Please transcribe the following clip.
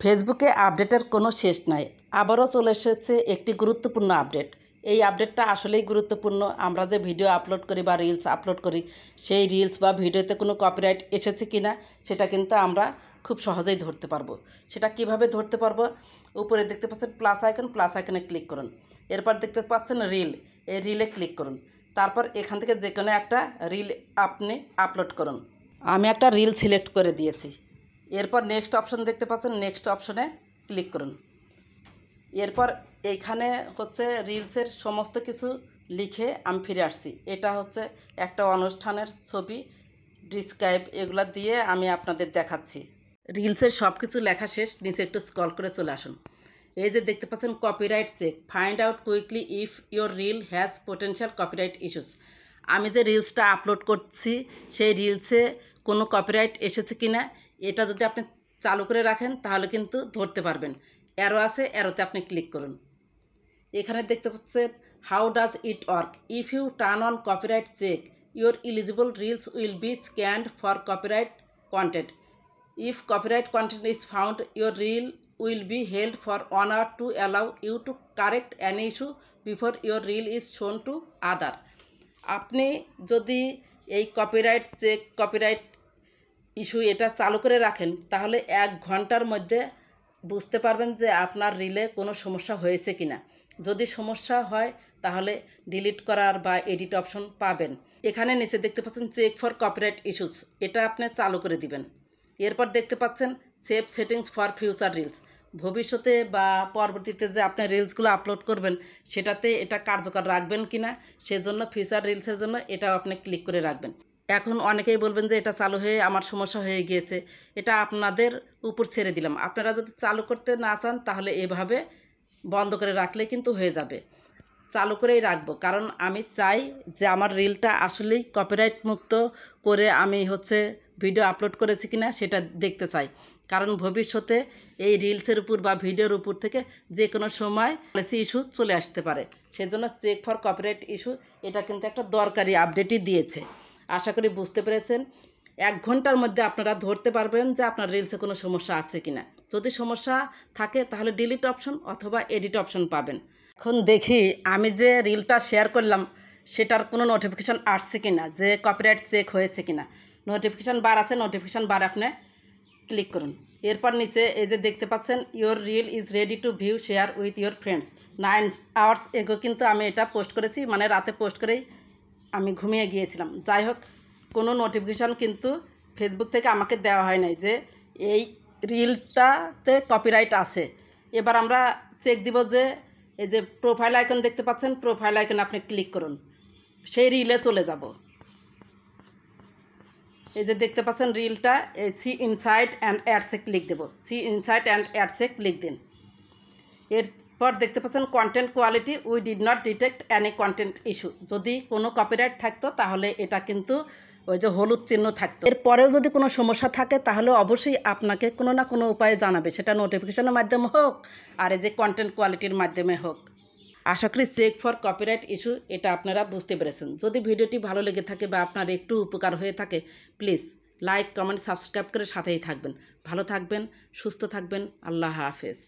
ফেসবুকে আপডেটের কোনো শেষ নাই। আবারও চলে এসেছে একটি গুরুত্বপূর্ণ আপডেট। এই আপডেটটা আসলেই গুরুত্বপূর্ণ। আমরা যে ভিডিও আপলোড করি বা রিলস আপলোড করি, সেই রিলস বা ভিডিওতে কোনো কপিরাইট এসেছে কি না সেটা কিন্তু আমরা খুব সহজেই ধরতে পারবো। সেটা কিভাবে ধরতে পারবো? উপরে দেখতে পাচ্ছেন প্লাস আইকনে ক্লিক করুন। এরপর দেখতে পাচ্ছেন রিল, এই রিলে ক্লিক করুন। তারপর এখান থেকে যে কোনো একটা রিল আপনি আপলোড করুন। আমি একটা রিল সিলেক্ট করে দিয়েছি। এরপর নেক্সট অপশন দেখতে পাচ্ছেন, নেক্সট অপশনে ক্লিক করুন। এরপর এইখানে হচ্ছে রিলসের সমস্ত কিছু লিখে আমি ফিরে আসছি। এটা হচ্ছে একটা অনুষ্ঠানের ছবি, ডিসক্রাইব, এগুলো দিয়ে আমি আপনাদের দেখাচ্ছি। রিলসের সব কিছু লেখা শেষ, নিচে একটু স্ক্রল করে চলে আসুন। এই যে দেখতে পাচ্ছেন copyright check, find out quickly if your reel has potential copyright issues. আমি যে রিলসটা আপলোড করছি সেই রিলসে কোনো কপিরাইট এসেছে কি না এটা যদি আপনি চালু করে রাখেন তাহলে কিন্তু ধরতে পারবেন। অ্যারো আছে, অ্যারোতে আপনি ক্লিক করুন। এখানে দেখতে পাচ্ছেন how does it work, if you turn on copyright check your eligible reels will be scanned for copyright content. If copyright content is found, your reel will be held for 1 hour to allow you to correct any issue before your reel is shown to other. আপনি যদি এই copyright check, copyright issue এটা চালু করে রাখেন তাহলে 1 ঘন্টার মধ্যে বুঝতে পারবেন যে আপনার রিলে কোনো সমস্যা হয়েছে কি না। যদি সমস্যা হয় তাহলে ডিলিট করার বা এডিট অপশন পাবেন। এখানে নিচে দেখতে পাচ্ছেন চেক ফর কপিরাইট ইস্যুস, এটা আপনি চালু করে দিবেন। এরপর দেখতে পাচ্ছেন save settings for future reels, ভবিষ্যতে বা পরবর্তীতে যে আপনি রিলসগুলো আপলোড করবেন সেটাতে এটা কার্যকর রাখবেন কি না, সেজন্য ফিউচার রিলসের জন্য এটাও আপনি ক্লিক করে রাখবেন। এখন অনেকেই বলবেন যে এটা চালু হয়ে আমার সমস্যা হয়ে গিয়েছে, এটা আপনাদের উপর ছেড়ে দিলাম। আপনারা যদি চালু করতে না চান তাহলে এভাবে বন্ধ করে রাখলে কিন্তু হয়ে যাবে। চালু করেই রাখবো, কারণ আমি চাই যে আমার রিলটা আসলেই কপিরাইট মুক্ত করে আমি ভিডিও আপলোড করেছি কিনা সেটা দেখতে চাই। কারণ ভবিষ্যতে এই রিলসের উপর বা ভিডিওর উপর থেকে যে কোনো সময় পলিসি ইস্যু চলে আসতে পারে। সেজন্য চেক ফর কপিরাইট ইস্যু এটা কিন্তু একটা দরকারি আপডেটই দিয়েছে। আশা করি বুঝতে পেরেছেন। 1 ঘন্টার মধ্যে আপনারা ধরতে পারবেন যে আপনার রিলসে কোনো সমস্যা আছে কিনা। যদি সমস্যা থাকে তাহলে ডিলিট অপশন অথবা এডিট অপশন পাবেন। এখন দেখি আমি যে রিলটা শেয়ার করলাম সেটার কোনো নোটিফিকেশান আসছে কিনা, যে কপিরাইট চেক হয়েছে কিনা। নোটিফিকেশান বার আছে, নোটিফিকেশান বার আপনি ক্লিক করুন। এরপর নিচে এই যে দেখতে পাচ্ছেন your reel is ready to view share with your friends 9 hours এগো, কিন্তু আমি এটা পোস্ট করেছি, মানে রাতে পোস্ট করেই আমি ঘুমিয়ে গিয়েছিলাম। যাই হোক, কোনো নোটিফিকেশান কিন্তু ফেসবুক থেকে আমাকে দেওয়া হয় নাই যে এই রিলটাতে কপিরাইট আছে। এবার আমরা চেক দিব যে এই যে প্রোফাইল আইকন দেখতে পাচ্ছেন, প্রোফাইল আইকনে আপনি ক্লিক করুন, সেই রিলে চলে যাব। এই যে দেখতে পাচ্ছেন রিলটা, এই সি ইনসাইট অ্যান্ড অ্যাডসে ক্লিক দেব। সি ইনসাইট অ্যান্ড অ্যাডসে ক্লিক দিন। এরপর দেখতে পাচ্ছেন content quality, we did not detect any content issue. যদি কোনো কপিরাইট থাকতো তাহলে এটা কিন্তু ওই যে হলুদ চিহ্ন থাকতো। এরপরেও যদি কোনো সমস্যা থাকে তাহলে অবশ্যই আপনাকে কোনো না কোনো উপায়ে জানাবে, সেটা নোটিফিকেশনের মাধ্যমে হোক আর এই যে কন্টেন্ট কোয়ালিটির মাধ্যমে হোক। আশা করি চেক ফর কপিরাইট ইস্যু এটা আপনারা বুঝতে পেরেছেন। যদি ভিডিওটি ভালো লেগে থাকে বা আপনার একটু উপকার হয়ে থাকে প্লিজ লাইক, কমেন্ট, সাবস্ক্রাইব করে সাথেই থাকবেন। ভালো থাকবেন, সুস্থ থাকবেন। আল্লাহ হাফেজ।